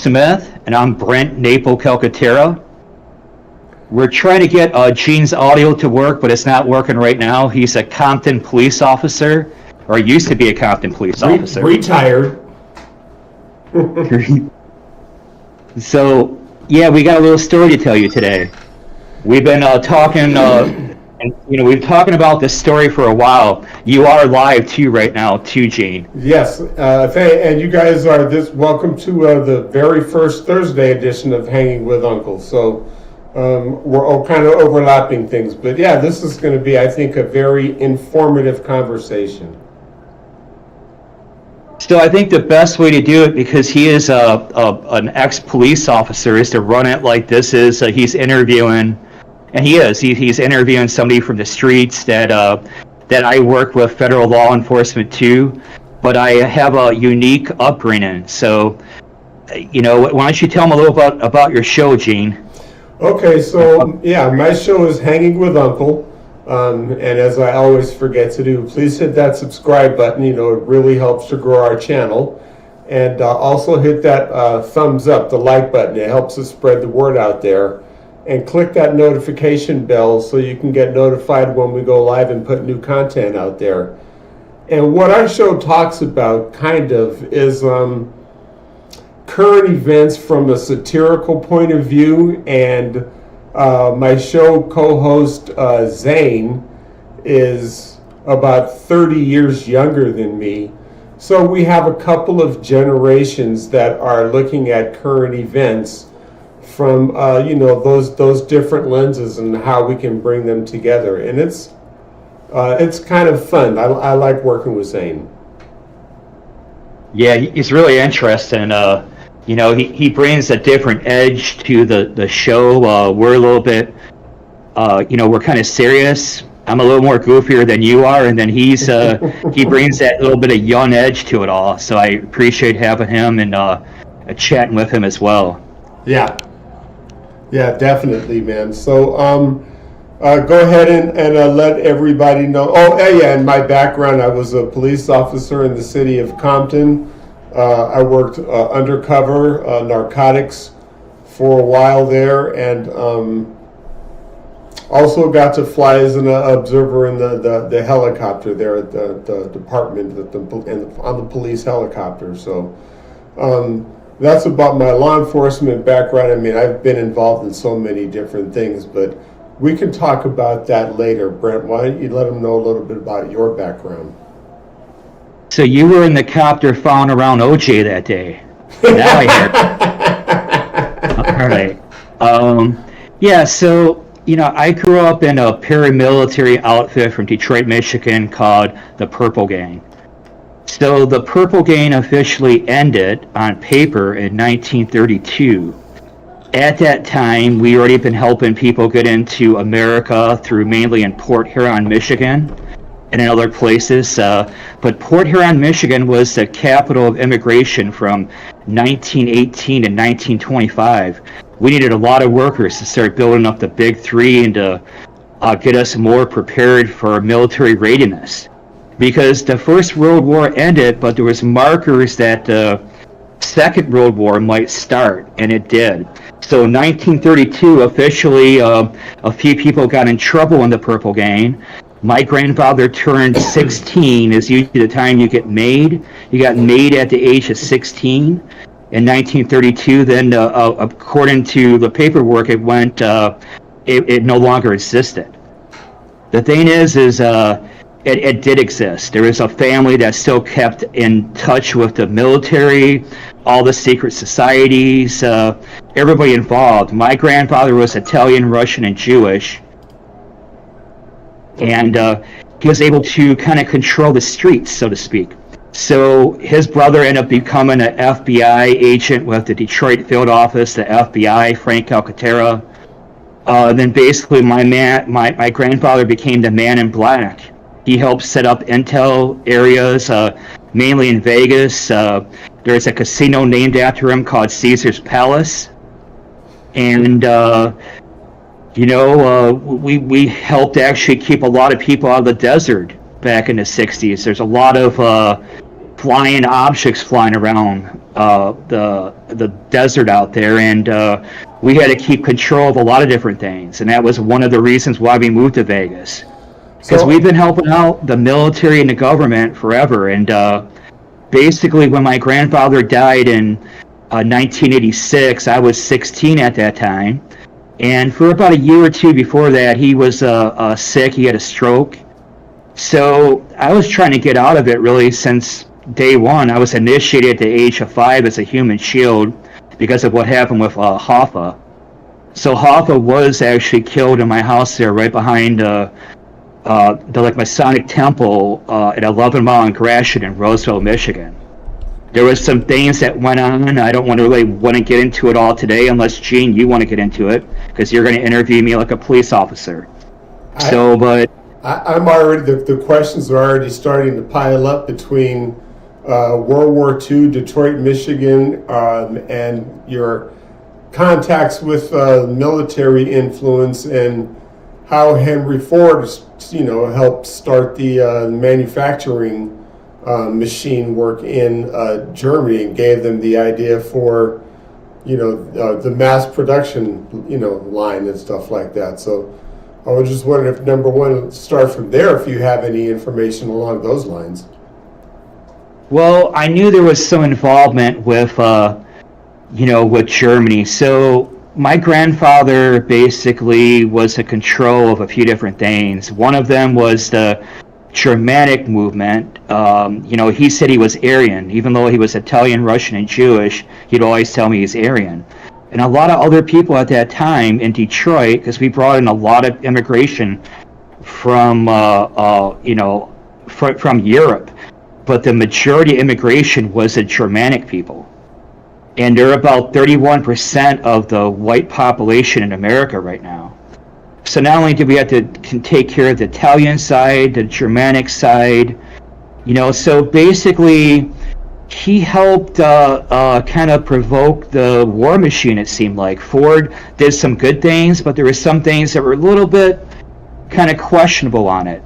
Smith, and I'm Brent, Knaple, Calcaterra. We're trying to get Gene's audio to work, but it's not working right now. He's a Compton police officer, or used to be a Compton police officer. Retired. So, yeah, we got a little story to tell you today. We've been talking, and we've been talking about this story for a while. You are live too right now, too, Gene. Yes, and you guys are welcome to the very first Thursday edition of Hanging with Uncle. So we're all kind of overlapping things, but yeah, this is going to be, I think, a very informative conversation. So I think the best way to do it, because he is an ex-police officer, is to run it like this is. He's interviewing, and he's interviewing somebody from the streets that I work with federal law enforcement too, but I have a unique upbringing. So, why don't you tell them a little about your show, Gene? Okay, so yeah, my show is Hanging with Uncle. And as I always forget to do, please hit that subscribe button. It really helps to grow our channel. And also hit that thumbs up, the like button. It helps us spread the word out there. And click that notification bell so you can get notified when we go live and put new content out there. And what our show talks about, kind of, is current events from a satirical point of view. And my show co-host Zane is about 30 years younger than me. So we have a couple of generations that are looking at current events from those different lenses and how we can bring them together. And it's kind of fun. I like working with Zane. Yeah, he's really interesting. He brings a different edge to the show. We're a little bit, we're kind of serious. I'm a little more goofier than you are, and then he brings that little bit of young edge to it all. So I appreciate having him and chatting with him as well. Yeah, definitely, man. So go ahead and let everybody know. Oh, yeah, and my background, I was a police officer in the city of Compton. I worked undercover narcotics for a while there, and also got to fly as an observer in the helicopter there at the department on the police helicopter. So that's about my law enforcement background. I mean, I've been involved in so many different things, but we can talk about that later. Brent, why don't you let them know a little bit about your background? So you were in the copter found around OJ that day. Now I hear. All right. Yeah, so, I grew up in a paramilitary outfit from Detroit, Michigan called the Purple Gang. So the Purple Gang officially ended on paper in 1932. At that time, we already been helping people get into America through mainly in Port Huron, Michigan, and in other places. But Port Huron, Michigan was the capital of immigration from 1918 to 1925. We needed a lot of workers to start building up the big three and to get us more prepared for military readiness. Because the First World War ended, but there was markers that the Second World War might start, and it did. So 1932, officially, a few people got in trouble in the Purple Gang. My grandfather turned 16, is usually the time you get made. He got made at the age of 16 in 1932. Then, according to the paperwork, it went, it no longer existed. The thing is it did exist. There is a family that still kept in touch with the military, all the secret societies, everybody involved. My grandfather was Italian, Russian, and Jewish. And he was able to kind of control the streets, so to speak. So his brother ended up becoming an FBI agent with the Detroit field office, the FBI, Frank Calcaterra. Then basically my grandfather became the man in black. He helped set up intel areas, mainly in Vegas. There's a casino named after him called Caesar's Palace. And we helped actually keep a lot of people out of the desert back in the 60s. There's a lot of flying objects flying around the desert out there, and we had to keep control of a lot of different things, and that was one of the reasons why we moved to Vegas. Because we've been helping out the military and the government forever, and basically when my grandfather died in 1986, I was 16 at that time, and for about a year or two before that, he was sick. He had a stroke. So I was trying to get out of it really since day one. I was initiated at the age of 5 as a human shield because of what happened with Hoffa. So Hoffa was actually killed in my house there, right behind the Masonic Temple at 11 Mile and Gratiot in Roseville, Michigan. There was some things that went on. I don't want to get into it all today, unless Gene, you want to get into it, because you're going to interview me like a police officer. I'm already, the questions are already starting to pile up between World War II, Detroit, Michigan, and your contacts with military influence, and how Henry Ford, helped start the manufacturing machine work in Germany, and gave them the idea for, the mass production, line and stuff like that. So I was just wondering if, number one, start from there, if you have any information along those lines. Well, I knew there was some involvement with, with Germany. So my grandfather basically was in control of a few different things. One of them was the Germanic movement. He said he was Aryan. Even though he was Italian, Russian, and Jewish, he'd always tell me he's Aryan. And a lot of other people at that time in Detroit, because we brought in a lot of immigration from Europe, but the majority immigration was the Germanic people, and they're about 31% of the white population in America right now. So not only did we have to take care of the Italian side, the Germanic side, so basically he helped kind of provoke the war machine, it seemed like. Ford did some good things, but there were some things that were a little bit kind of questionable on it.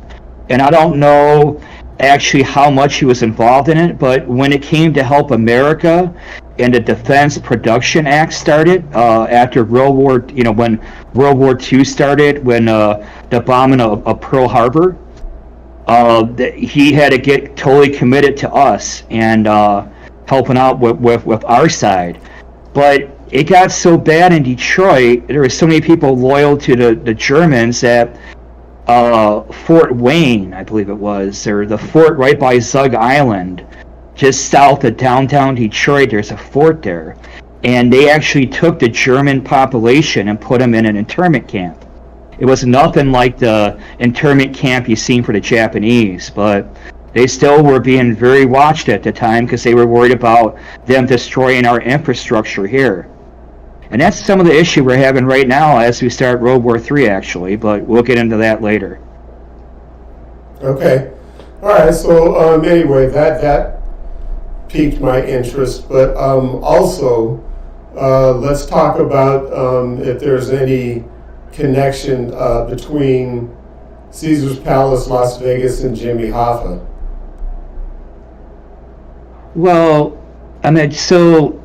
And I don't know actually how much he was involved in it, but when it came to help America and the Defense Production Act started after World War, when World War II started, when the bombing of Pearl Harbor, he had to get totally committed to us and helping out with our side. But it got so bad in Detroit, there were so many people loyal to the Germans that Fort Wayne, I believe it was, or the fort right by Zug Island, just south of downtown Detroit, there's a fort there. And they actually took the German population and put them in an internment camp. It was nothing like the internment camp you seen for the Japanese, but they still were being very watched at the time because they were worried about them destroying our infrastructure here. And that's some of the issue we're having right now as we start World War III, actually, but we'll get into that later. Okay. All right, so anyway, that piqued my interest, but also let's talk about if there's any connection between Caesar's Palace, Las Vegas, and Jimmy Hoffa. Well, so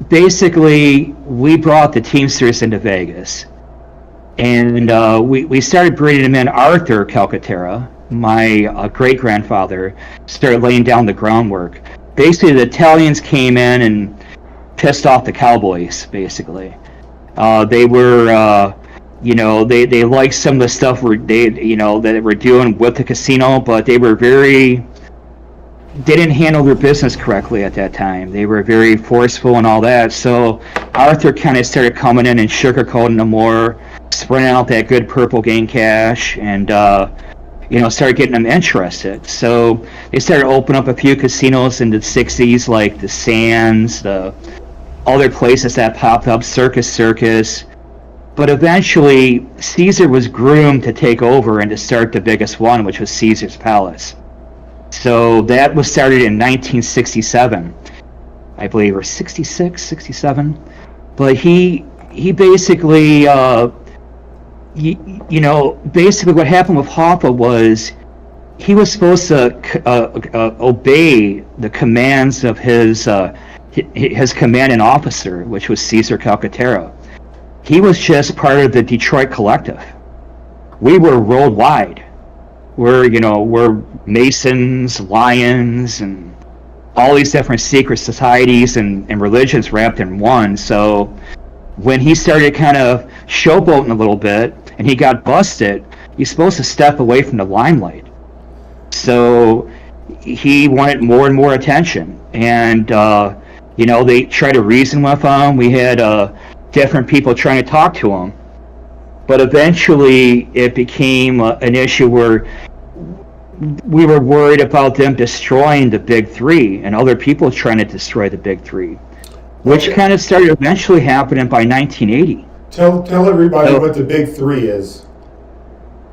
basically we brought the Teamsters into Vegas, and we started bringing them in. Arthur Calcaterra, my great-grandfather, started laying down the groundwork. Basically, the Italians came in and pissed off the Cowboys, basically. They were, they liked some of the stuff that they were doing with the casino, but they didn't handle their business correctly at that time. They were very forceful and all that. So Arthur kind of started coming in and sugarcoating them more, spreading out that good purple gain cash, and started getting them interested. So they started opening up a few casinos in the 60s, like the Sands, the other places that popped up, Circus. But eventually, Caesar was groomed to take over and to start the biggest one, which was Caesar's Palace. So that was started in 1967, I believe, or 66, 67. But he basically, basically what happened with Hoffa was he was supposed to obey the commands of his commanding officer, which was Caesar Calcaterra. He was just part of the Detroit Collective. We were worldwide. We're Masons, Lions, and all these different secret societies and religions wrapped in one. So when he started kind of showboating a little bit and he got busted, he's supposed to step away from the limelight. So he wanted more and more attention. And, they tried to reason with him. We had different people trying to talk to him. But eventually it became an issue where we were worried about them destroying the Big Three and other people trying to destroy the Big Three, which kind of started eventually happening by 1980. Tell everybody what the Big Three is.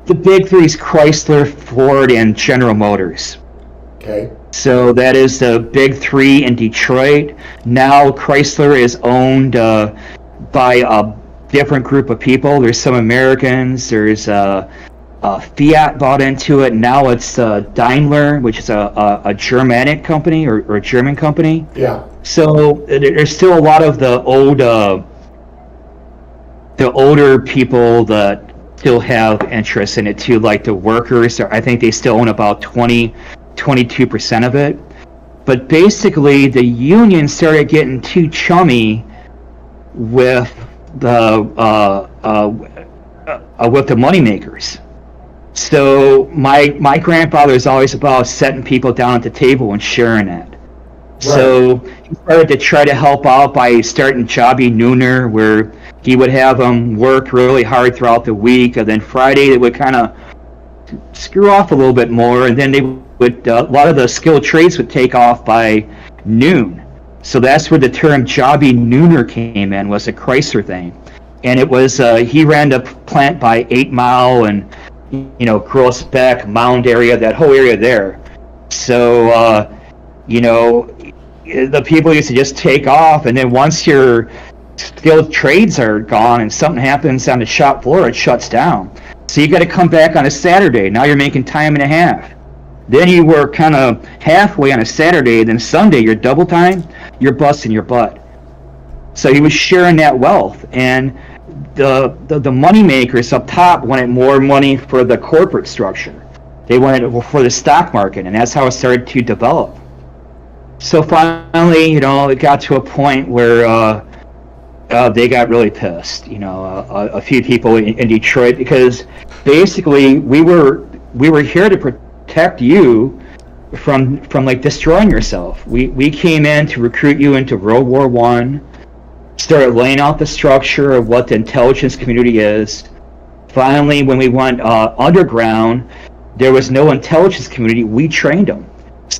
The Big Three is Chrysler, Ford, and General Motors. Okay. So that is the Big Three in Detroit. Now Chrysler is owned by a different group of people. There's some Americans. There's Fiat bought into it. Now it's Daimler, which is a Germanic company or a German company. Yeah. So there's still a lot of the older people that still have interest in it too, like the workers. I think they still own about 22% of it. But basically, the union started getting too chummy with the moneymakers. So my grandfather is always about setting people down at the table and sharing it. Right. So he started to try to help out by starting Jobby Nooner, where he would have them work really hard throughout the week, and then Friday they would kind of screw off a little bit more, and then they would a lot of the skilled trades would take off by noon. So that's where the term Jobby Nooner came in, was a Chrysler thing. And it was he ran the plant by 8 Mile and Gross Beck, Mound area, that whole area there. So the people used to just take off, and then once your skilled trades are gone and something happens on the shop floor, it shuts down. So you got to come back on a Saturday. Now you're making time and a half. Then you work kind of halfway on a Saturday, then Sunday you're double time, you're busting your butt. So he was sharing that wealth, and the money makers up top wanted more money for the corporate structure. They wanted it for the stock market, and that's how it started to develop. So finally, it got to a point where they got really pissed. A few people in Detroit, because basically we were here to protect you from like destroying yourself. We came in to recruit you into World War I, started laying out the structure of what the intelligence community is. Finally, when we went underground, there was no intelligence community. We trained them.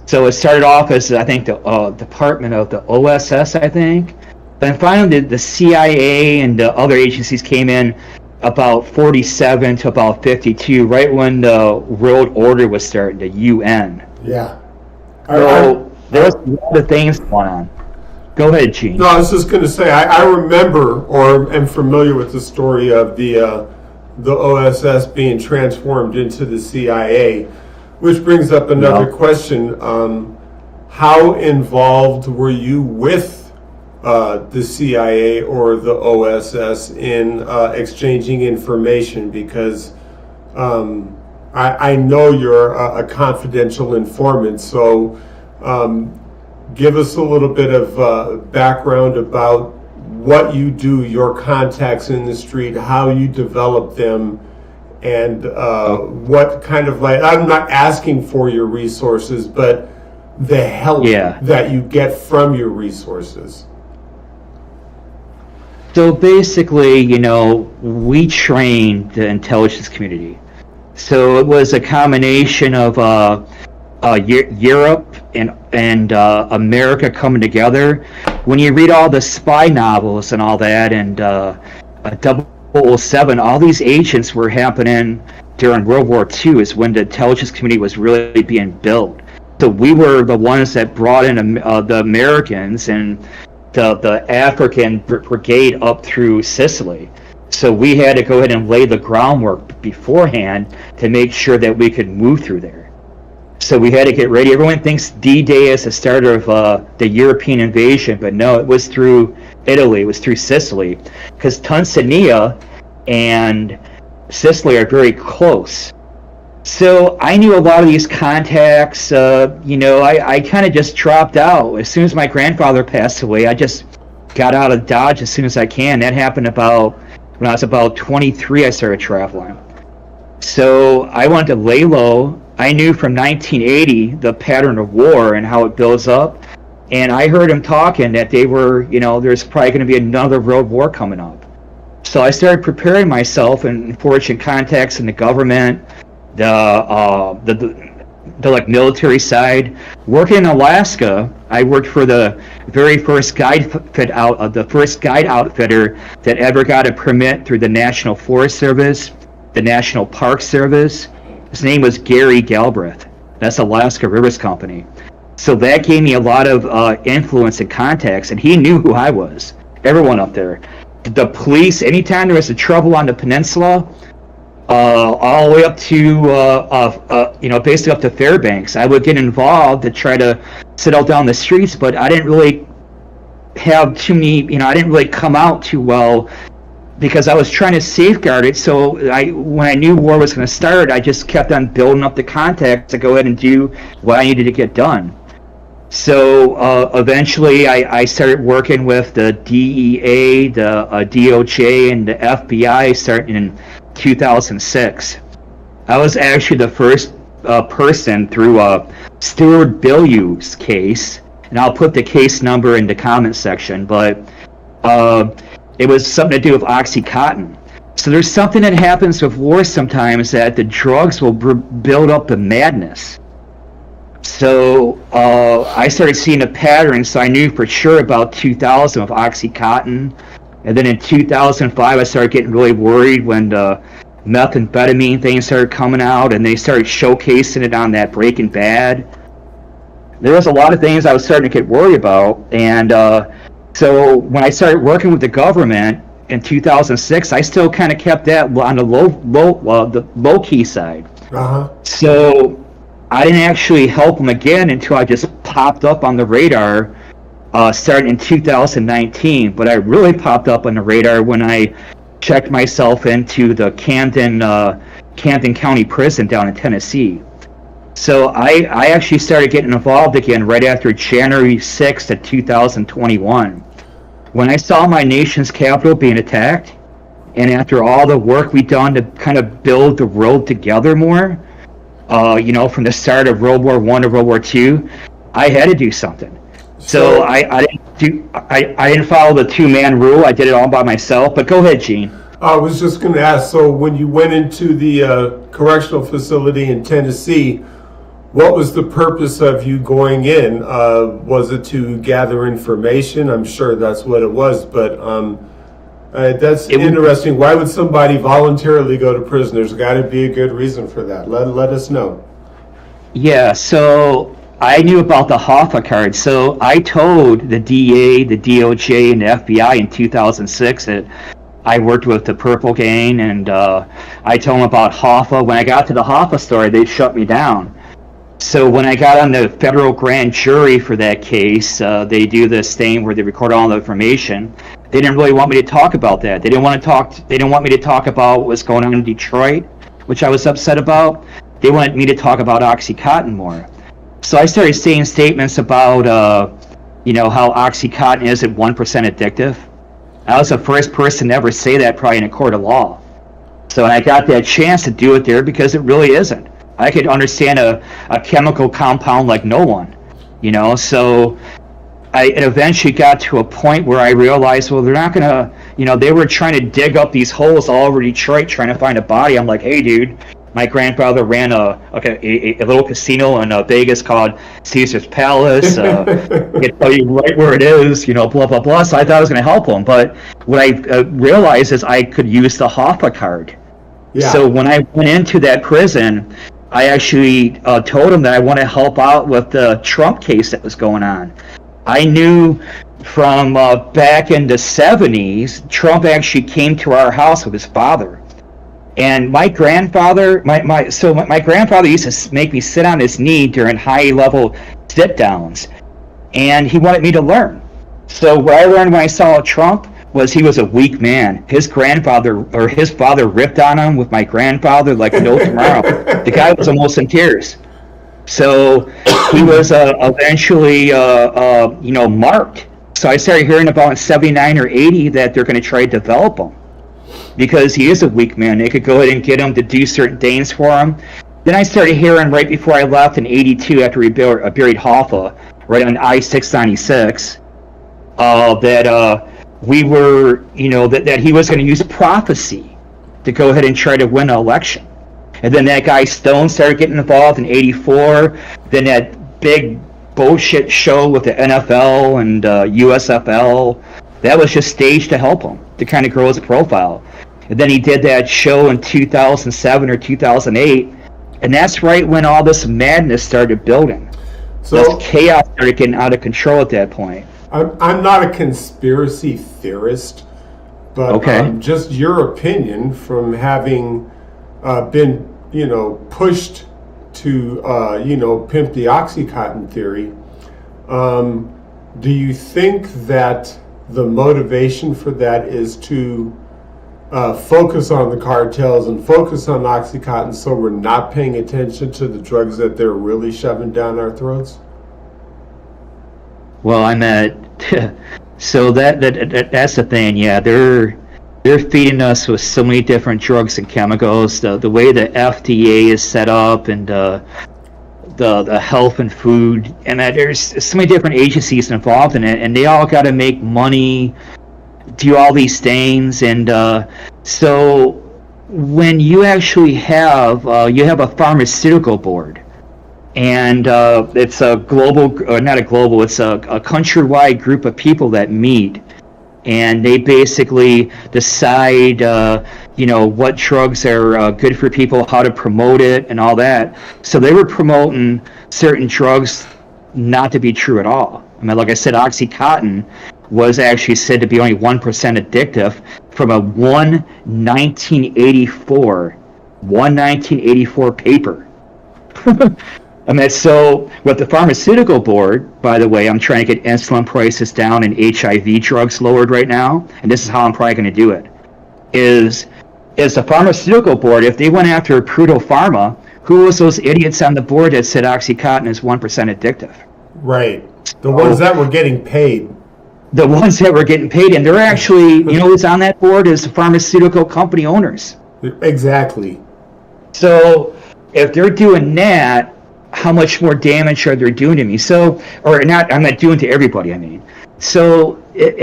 So it started off as, I think, the department of the OSS, I think. Then finally the CIA and the other agencies came in about 47 to about 52, right when the world order was starting, the UN. Yeah. So there's a lot of things going on. Go ahead, Gene. No, I was just going to say, I remember or am familiar with the story of the OSS being transformed into the CIA, which brings up another question. How involved were you with the CIA or the OSS in exchanging information? Because I know you're a confidential informant, so give us a little bit of background about what you do, your contacts in the street, how you develop them, and what kind of, like, I'm not asking for your resources, but the help that you get from your resources. So basically, we trained the intelligence community. So it was a combination of Europe and America coming together. When you read all the spy novels and all that, and 007, all these agents were happening during World War II, is when the intelligence community was really being built. So we were the ones that brought in the Americans and the African brigade up through Sicily. So we had to go ahead and lay the groundwork beforehand to make sure that we could move through there. So we had to get ready. Everyone thinks D-Day is the start of the European invasion, but no, it was through Italy. It was through Sicily, because Tanzania and Sicily are very close. So I knew a lot of these contacts. I kind of just dropped out. As soon as my grandfather passed away, I just got out of Dodge as soon as I can. That happened when I was about 23, I started traveling. So I wanted to lay low. I knew from 1980 the pattern of war and how it builds up. And I heard him talking that they were, there's probably going to be another world war coming up. So I started preparing myself and forging contacts in the government, the like military side. Working in Alaska, I worked for the very first guide outfitter that ever got a permit through the National Forest Service, the National Park Service. His name was Gary Galbraith. That's Alaska Rivers Company. So that gave me a lot of influence and contacts, and he knew who I was. Everyone up there. The police, anytime there was a trouble on the peninsula, all the way up to, basically up to Fairbanks, I would get involved to try to settle down the streets, but I didn't really have too many, I didn't really come out too well because I was trying to safeguard it. So when I knew war was going to start, I just kept on building up the contacts to go ahead and do what I needed to get done. So eventually I started working with the DEA, the DOJ, and the FBI starting in 2006. I was actually the first person through Stewart Bilyeu's case, and I'll put the case number in the comment section, but it was something to do with OxyContin. So there's something that happens with war sometimes, that the drugs will build up the madness. So I started seeing a pattern, so I knew for sure about 2000 with OxyContin. And then in 2005, I started getting really worried when the methamphetamine thing started coming out, and they started showcasing it on that Breaking Bad. There was a lot of things I was starting to get worried about. And so when I started working with the government in 2006, I still kind of kept that on the low-key side. Uh-huh. So I didn't actually help them again until I just popped up on the radar starting in 2019. But I really popped up on the radar when I checked myself into the Camden County Prison down in Tennessee. So I actually started getting involved again right after January 6th of 2021. When I saw my nation's capital being attacked, and after all the work we'd done to kind of build the world together more, from the start of World War I to World War II, I had to do something. So I didn't follow the two-man rule. I did it all by myself. But go ahead, Gene. I was just going to ask, so when you went into the correctional facility in Tennessee, what was the purpose of you going in? Was it to gather information? I'm sure that's what it was, but that's interesting. Why would somebody voluntarily go to prison? There's got to be a good reason for that. Let us know. Yeah, so I knew about the Hoffa card. So I told the DA, the DOJ, and the FBI in 2006 that I worked with the Purple Gang, and I told them about Hoffa. When I got to the Hoffa story, they shut me down. So when I got on the federal grand jury for that case, they do this thing where they record all the information. They didn't really want me to talk about that. They didn't want me to talk about what was going on in Detroit, which I was upset about. They wanted me to talk about OxyContin more. So I started saying statements about, how OxyContin isn't 1% addictive. I was the first person to ever say that probably in a court of law. So I got that chance to do it there because it really isn't. I could understand a chemical compound like no one, so it eventually got to a point where I realized, well, they're not going to, they were trying to dig up these holes all over Detroit trying to find a body. I'm like, hey, dude, my grandfather ran a little casino in Vegas called Caesar's Palace. I can tell you right where it is, blah, blah, blah. So I thought I was going to help him. But what I realized is I could use the Hoffa card. Yeah. So when I went into that prison, I actually told him that I want to help out with the Trump case that was going on. I knew from back in the 70s, Trump actually came to our house with his father. And my grandfather, my grandfather used to make me sit on his knee during high level sit downs, and he wanted me to learn. So what I learned when I saw Trump was he was a weak man. His grandfather or his father ripped on him with my grandfather like no tomorrow. The guy was almost in tears. So he was eventually, marked. So I started hearing about in 79 or 80 that they're going to try to develop him because he is a weak man. They could go ahead and get him to do certain things for him. Then I started hearing right before I left in 82 after we buried Hoffa, right on I-696, that we were, that he was going to use prophecy to go ahead and try to win an election. And then that guy Stone started getting involved in 84. Then that big bullshit show with the NFL and USFL, that was just staged to help him, to kind of grow his profile. And then he did that show in 2007 or 2008. And that's right when all this madness started building. So this chaos started getting out of control at that point. I'm not a conspiracy theorist, but just your opinion from having been, pushed to, pimp the Oxycontin theory. Do you think that the motivation for that is to focus on the cartels and focus on Oxycontin so we're not paying attention to the drugs that they're really shoving down our throats? Well, so that's the thing. Yeah, they're feeding us with so many different drugs and chemicals. The way the FDA is set up and the health and food, and that there's so many different agencies involved in it, and they all got to make money, do all these things, and so when you actually have a pharmaceutical board. And it's a global, or not a global, it's a countrywide group of people that meet. And they basically decide, what drugs are good for people, how to promote it, and all that. So they were promoting certain drugs not to be true at all. I mean, like I said, Oxycontin was actually said to be only 1% addictive from a 1984 paper. I mean, so with the pharmaceutical board, by the way, I'm trying to get insulin prices down and HIV drugs lowered right now, and this is how I'm probably going to do it, is the pharmaceutical board, if they went after Prudo Pharma, who was those idiots on the board that said Oxycontin is 1% addictive? Right. The ones that were getting paid. The ones that were getting paid, and they're actually, who's on that board is the pharmaceutical company owners. Exactly. So if they're doing that, how much more damage are they doing to me? So, or not, I'm not doing to everybody, I mean. So it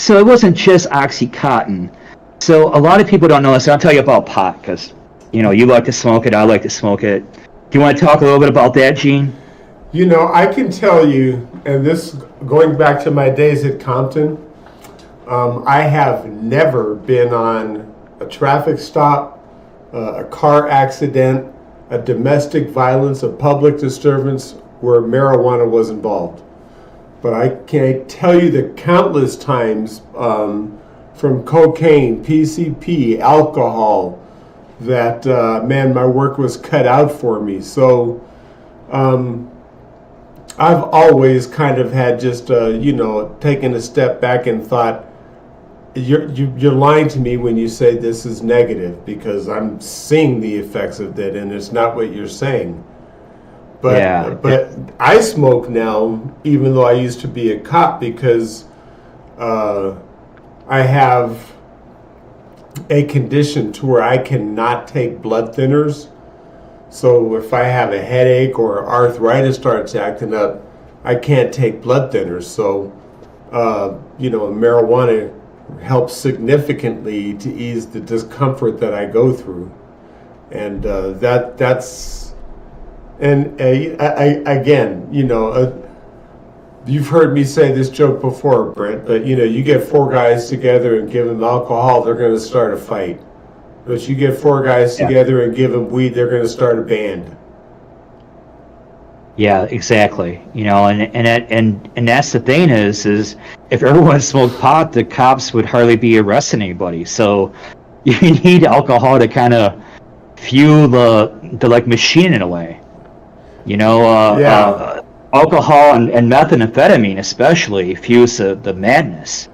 wasn't just Oxycontin. So a lot of people don't know this. I'll tell you about pot, because, you like to smoke it, I like to smoke it. Do you want to talk a little bit about that, Gene? I can tell you, and this, going back to my days at Compton, I have never been on a traffic stop, a car accident, a domestic violence, a public disturbance where marijuana was involved. But I can tell you the countless times from cocaine, PCP, alcohol, that, my work was cut out for me. So I've always kind of had just, taken a step back and thought, you're lying to me when you say this is negative, because I'm seeing the effects of that, and it's not what you're saying. But I smoke now, even though I used to be a cop, because I have a condition to where I cannot take blood thinners. So if I have a headache or arthritis starts acting up, I can't take blood thinners. So marijuana helps significantly to ease the discomfort that I go through, and you've heard me say this joke before, Brent, but you get four guys together and give them alcohol, they're going to start a fight. But you get four guys together and give them weed, they're going to start a band. Yeah, exactly. And that's the thing is if everyone smoked pot, the cops would hardly be arresting anybody. So, you need alcohol to kind of fuel the like machine in a way. You know, alcohol and methamphetamine especially fuels the madness.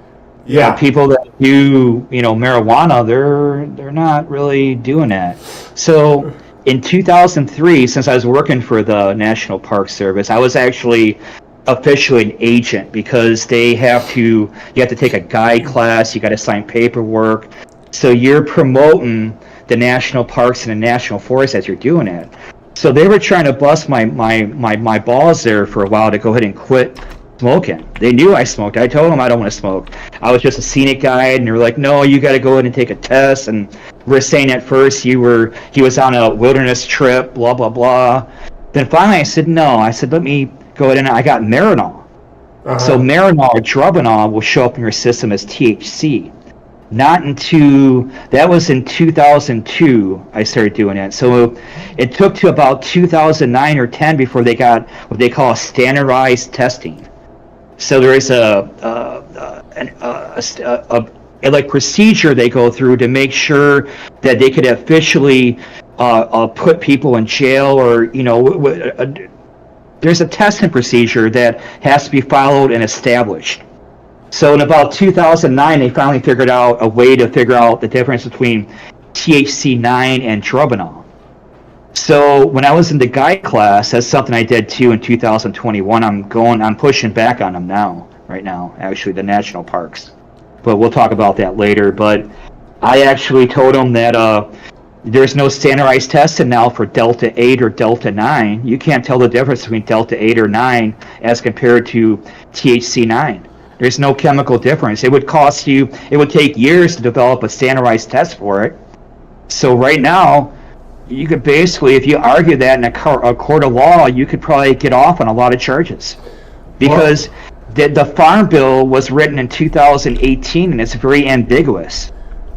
Yeah. People that do, marijuana, they're not really doing that. So in 2003, since I was working for the National Park Service, I was actually officially an agent because you have to take a guide class, you got to sign paperwork. So you're promoting the national parks and the national forests as you're doing it. So they were trying to bust my balls there for a while to go ahead and quit smoking. They knew I smoked. I told them I don't want to smoke. I was just a scenic guide, and they were like, "No, you got to go ahead and take a test." And we're saying at first he was on a wilderness trip, blah blah blah. Then finally I said no. I said let me go ahead and I got Marinol. So Marinol or Drubinol will show up in your system as THC. That was in 2002 I started doing it. So it took to about 2009 or 10 before they got what they call standardized testing. So there is a procedure they go through to make sure that they could officially put people in jail, or there's a testing procedure that has to be followed and established. So in about 2009, they finally figured out a way to figure out the difference between THC9 and Drubinol. So when I was in the guide class, that's something I did too in 2021. I'm pushing back on them right now, actually, the national parks. But we'll talk about that later. But I actually told them that there's no standardized testing now for Delta 8 or Delta 9. You can't tell the difference between Delta 8 or 9 as compared to THC 9. There's no chemical difference. It would take years to develop a standardized test for it. So right now, you could basically, if you argue that in a court of law, you could probably get off on a lot of charges. Because the Farm Bill was written in 2018, and it's very ambiguous.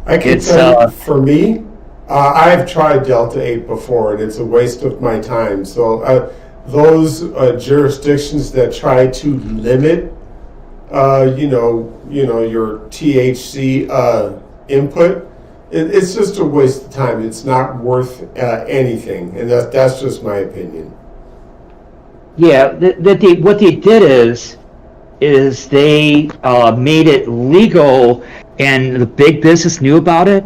I can tell you, for me, I've tried Delta 8 before, and it's a waste of my time. So those jurisdictions that try to limit, your THC input, it's just a waste of time. It's not worth anything, and that's just my opinion. Yeah, what they did is they made it legal, and the big business knew about it.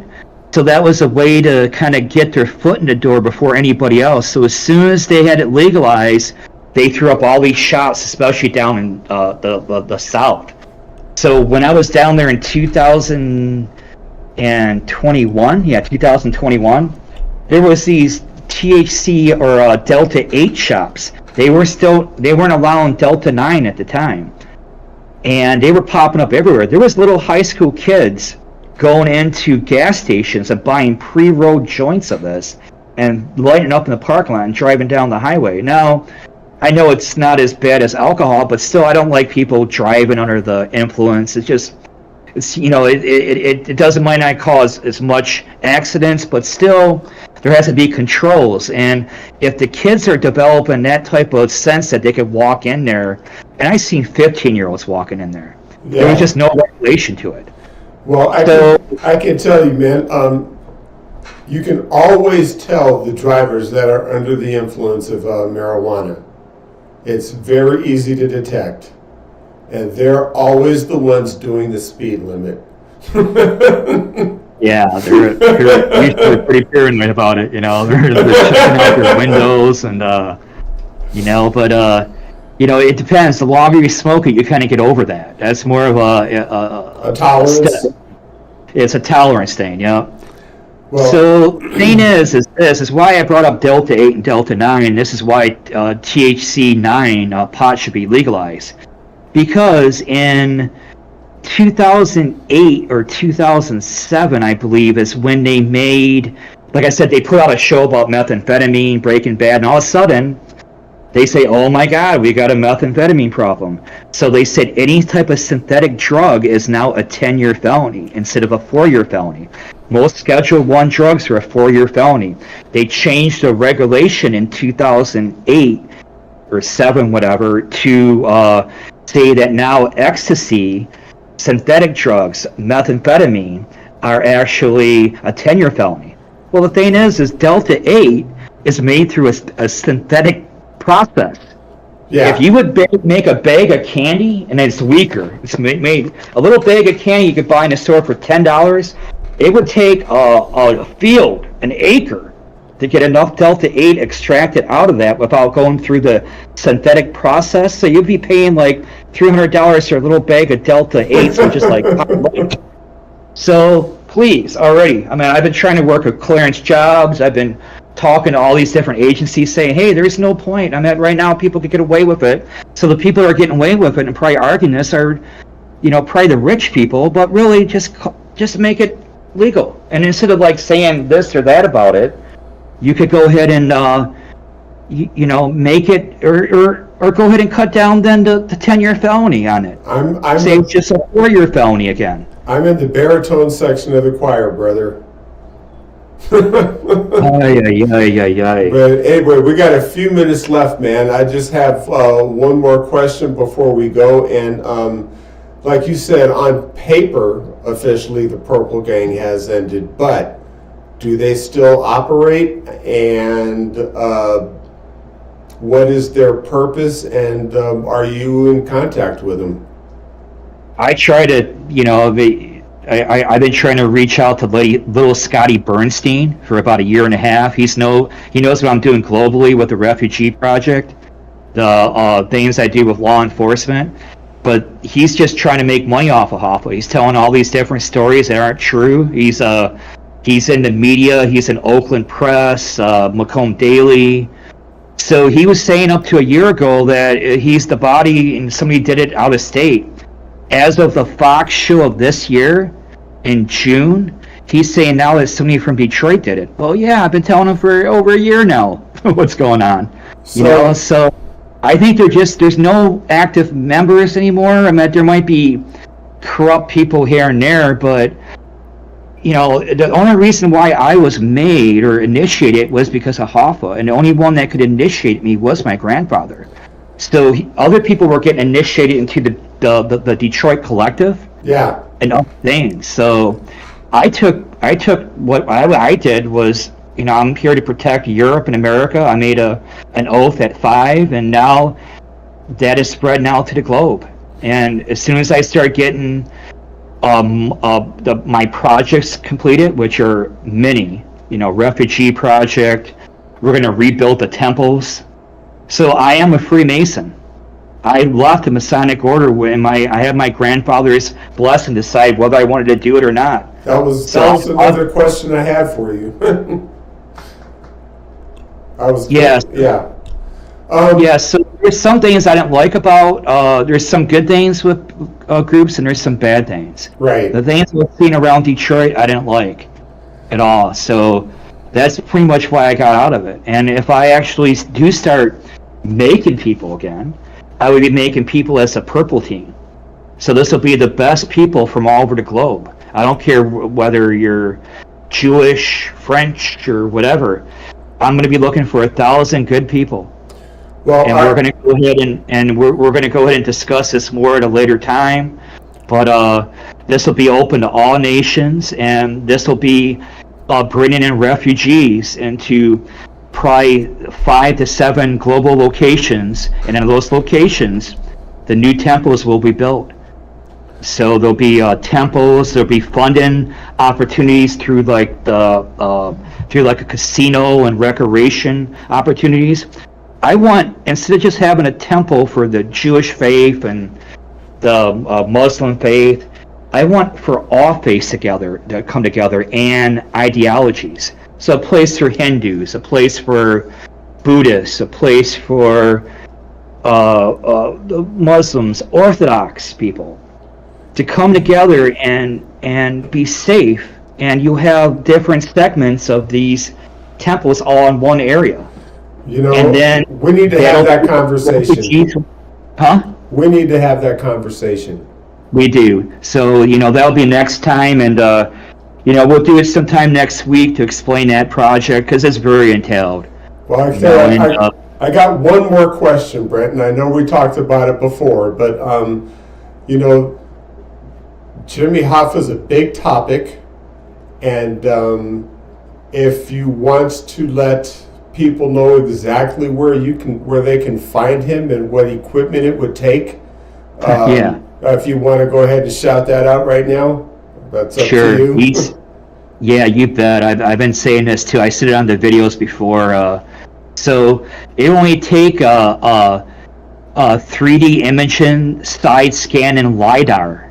So that was a way to kind of get their foot in the door before anybody else. So as soon as they had it legalized, they threw up all these shops, especially down in the South. So when I was down there in 2021, there was these THC or Delta 8 shops. They weren't allowing Delta 9 at the time. And they were popping up everywhere. There was little high school kids going into gas stations and buying pre-rolled joints of this and lighting up in the parking lot and driving down the highway. Now, I know it's not as bad as alcohol, but still, I don't like people driving under the influence. It might not cause as much accidents, but still, there has to be controls. And if the kids are developing that type of sense that they could walk in there, and I've seen 15-year-olds walking in there, there was just no regulation to it. Well, I can tell you, man, you can always tell the drivers that are under the influence of marijuana. It's very easy to detect. And they're always the ones doing the speed limit. Yeah, they're usually pretty paranoid about it, They're checking out their windows and, but, it depends. The longer you smoke it, you kind of get over that. That's more of a tolerance. It's a tolerance thing, yeah. Well, so the thing is why I brought up Delta 8 and Delta 9. This is why THC 9 pot should be legalized. Because in 2008 or 2007, I believe, is when they made, like I said, they put out a show about methamphetamine, Breaking Bad, and all of a sudden, they say, oh my God, we got a methamphetamine problem. So they said any type of synthetic drug is now a 10-year felony instead of a 4-year felony. Most Schedule I drugs are a 4-year felony. They changed the regulation in 2008 or 7, whatever, to say that now ecstasy, synthetic drugs, methamphetamine, are actually a 10-year felony. Well, the thing is Delta 8 is made through a synthetic process. Yeah. If you would make a bag of candy, and it's weaker, it's made a little bag of candy you could buy in a store for $10, it would take a field, an acre, to get enough Delta 8 extracted out of that without going through the synthetic process. So you'd be paying like $300 for a little bag of Delta 8, which is like so please, already. I mean, I've been trying to work with clearance jobs. I've been talking to all these different agencies saying, hey, there's no point. I mean, right now people could get away with it. So the people that are getting away with it and probably arguing this are, probably the rich people, but really just make it legal. And instead of like saying this or that about it, you could go ahead and, make it or go ahead and cut down then the 10-year felony on it. Say it's just a 4-year felony again. I'm in the baritone section of the choir, brother. But anyway, we got a few minutes left, man. I just have one more question before we go. And like you said, on paper, officially the Purple Gang has ended, but do they still operate? And what is their purpose? And are you in contact with them? I try to, I've been trying to reach out to little Scotty Bernstein for about a year and a half. He knows what I'm doing globally with the refugee project, the things I do with law enforcement. But he's just trying to make money off of Hoffa. He's telling all these different stories that aren't true. He's in the media. He's in Oakland Press, Macomb Daily. So he was saying up to a year ago that he's the body and somebody did it out of state. As of the Fox show of this year, in June, he's saying now that somebody from Detroit did it. Well, yeah, I've been telling him for over a year now what's going on. So I think there's no active members anymore. I mean, there might be corrupt people here and there, but the only reason why I was made or initiated was because of Hoffa, and the only one that could initiate me was my grandfather. So other people were getting initiated into the Detroit Collective, and other things. So I took what I did was, I'm here to protect Europe and America. I made an oath at 5, and now that is spread now to the globe. And as soon as I start getting my projects completed, which are many, refugee project, we're going to rebuild the temples. So I am a Freemason. I left the Masonic order when I had my grandfather's blessing to decide whether I wanted to do it or not. That was another question I had for you. So there's some things I didn't like about, there's some good things with groups and there's some bad things. Right. The things we've seen around Detroit I didn't like at all. So that's pretty much why I got out of it. And if I actually do start making people again, I would be making people as a purple team. So this will be the best people from all over the globe. I don't care whether you're Jewish, French, or whatever. I'm going to be looking for 1,000 good people. Well, and we're going to go ahead and we're going to go ahead and discuss this more at a later time. But this will be open to all nations, and this will be bringing in refugees into probably 5 to 7 global locations, and in those locations, the new temples will be built. So there'll be temples. There'll be funding opportunities through like a casino and recreation opportunities. I want, instead of just having a temple for the Jewish faith and the Muslim faith, I want for all faiths to come together and ideologies. So a place for Hindus, a place for Buddhists, a place for the Muslims, Orthodox people, to come together and be safe. And you have different segments of these temples all in one area. And then we need to have that conversation. We need to have that conversation. We do. So, that'll be next time, and we'll do it sometime next week to explain that project, because it's very entailed. Well, I got one more question, Brent, and I know we talked about it before, but Jimmy Hoffa is a big topic. And if you want to let people know exactly where they can find him and what equipment it would take, if you want to go ahead and shout that out right now, that's up to you. Yeah, you bet. I've been saying this too. I said it on the videos before. So it only take a 3D imaging, side scan, and LiDAR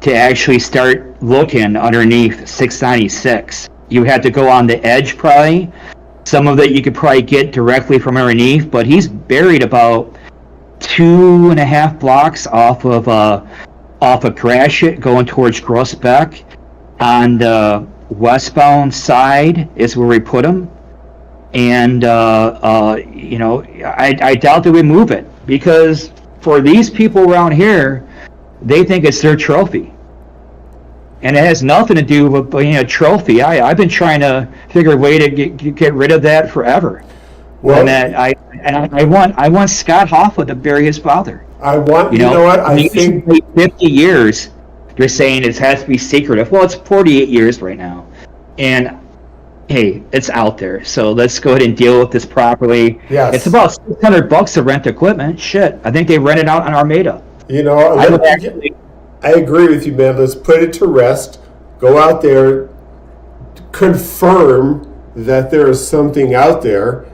to actually start looking underneath 696. You had to go on the edge probably. Some of it you could probably get directly from underneath, but he's buried about 2.5 blocks off of Gratiot going towards Grossbeck. On the westbound side is where we put him. And, I doubt that we move it, because for these people around here, they think it's their trophy. And it has nothing to do with being a trophy. I've been trying to figure a way to get rid of that forever. Well, and I want Scott Hoffa to bury his father. I think 50 years. You're saying it has to be secretive. Well, it's 48 years right now, and hey, it's out there. So let's go ahead and deal with this properly. Yes. It's about $600 to rent equipment. Shit, I think they rent it out on Armada. I agree with you, man. Let's put it to rest. Go out there, confirm that there is something out there,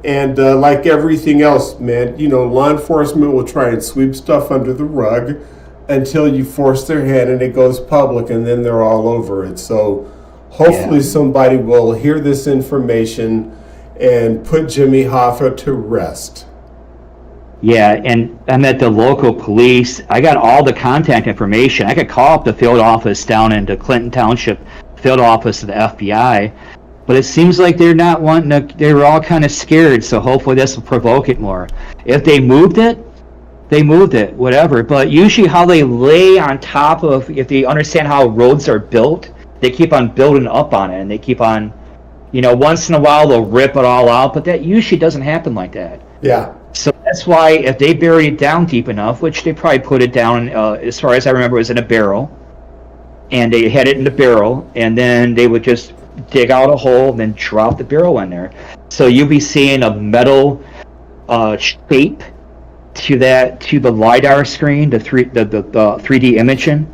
and like everything else, man, law enforcement will try and sweep stuff under the rug until you force their hand and it goes public, and then they're all over it. So hopefully somebody will hear this information and put Jimmy Hoffa to rest. Yeah, and I'm at the local police. I got all the contact information. I could call up the field office down into Clinton Township, field office of the FBI, but it seems like they're not wanting to. They were all kind of scared, so hopefully this will provoke it more. If they moved it, whatever. But usually how they lay on top of, if they understand how roads are built, they keep on building up on it, and they keep on, once in a while they'll rip it all out, but that usually doesn't happen like that. Yeah. So that's why if they buried it down deep enough, which they probably put it down, as far as I remember, it was in a barrel, and they had it in the barrel, and then they would just dig out a hole and then drop the barrel in there. So you'll be seeing a metal shape to the LiDAR screen, the 3D imaging.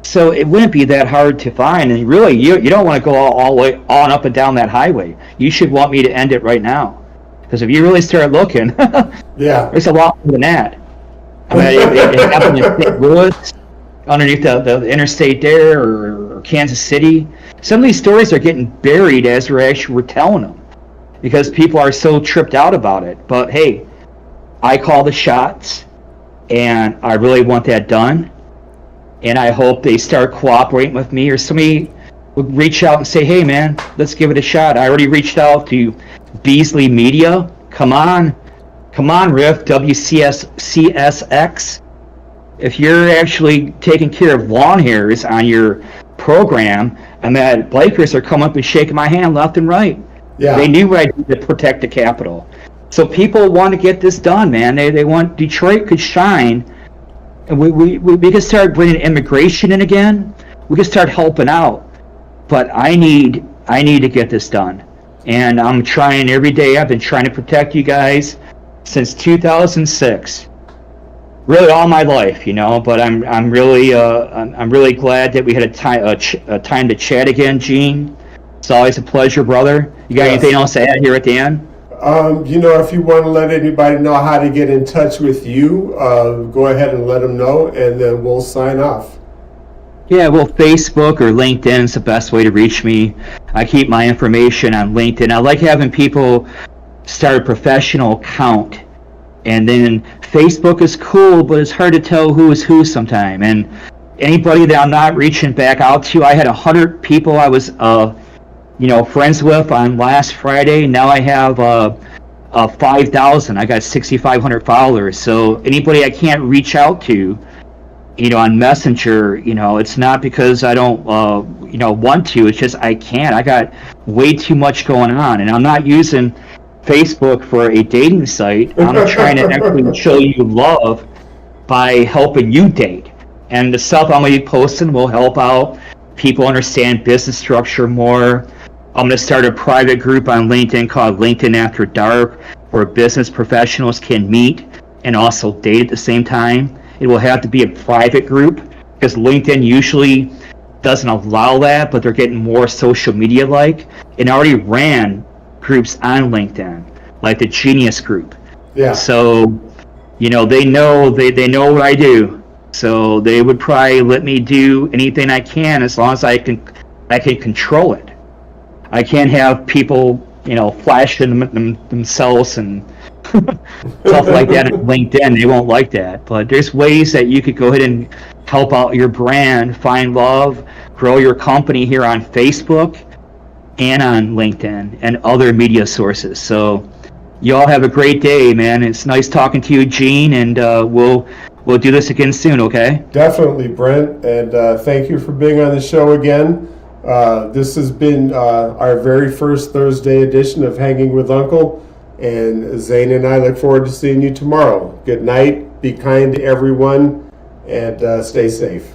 So it wouldn't be that hard to find, and really, you don't want to go all the way on up and down that highway. You should want me to end it right now. Because if you really start looking, there's a lot more than that. I mean, it happened in St. Louis, underneath the interstate there, or Kansas City. Some of these stories are getting buried as we're telling them, because people are so tripped out about it. But hey, I call the shots, and I really want that done. And I hope they start cooperating with me, or somebody would reach out and say, hey man, let's give it a shot. I already reached out to Beasley Media. Come on, Riff, WCSX. If you're actually taking care of lawn hairs on your program, and that bikers are coming up and shaking my hand left and right. Yeah. They knew I did to protect the Capitol. So people want to get this done, man. They want Detroit could shine, and we can start bringing immigration in again. We can start helping out. But I need to get this done. And I'm trying every day. I've been trying to protect you guys since 2006, really all my life, But I'm really glad that we had a time to chat again, Gene. It's always a pleasure, brother. You got anything else to add here at the end? If you want to let anybody know how to get in touch with you, go ahead and let them know, and then we'll sign off. Yeah, well, Facebook or LinkedIn is the best way to reach me. I keep my information on LinkedIn. I like having people start a professional account. And then Facebook is cool, but it's hard to tell who is who sometimes. And anybody that I'm not reaching back out to, I had 100 people I was, friends with on last Friday. Now I have 5,000. I got 6,500 followers. So anybody I can't reach out to, on Messenger, it's not because I don't, want to. It's just I can't. I got way too much going on, and I'm not using Facebook for a dating site. I'm trying to actually show you love by helping you date. And the stuff I'm going to be posting will help out people understand business structure more. I'm going to start a private group on LinkedIn called LinkedIn After Dark, where business professionals can meet and also date at the same time. It will have to be a private group because LinkedIn usually doesn't allow that, but they're getting more social media like, and already ran groups on LinkedIn, like the Genius Group. Yeah. So, they know what I do. So they would probably let me do anything I can as long as I can control it. I can't have people, flashing themselves and stuff like that on LinkedIn. They won't like that. But there's ways that you could go ahead and help out your brand, find love, grow your company here on Facebook and on LinkedIn and other media sources. So you all have a great day, man. It's nice talking to you, Gene, and we'll do this again soon, okay? Definitely, Brent, and thank you for being on the show again. This has been our very first Thursday edition of Hanging with Uncle, and Zane and I look forward to seeing you tomorrow. Good night, be kind to everyone, and stay safe.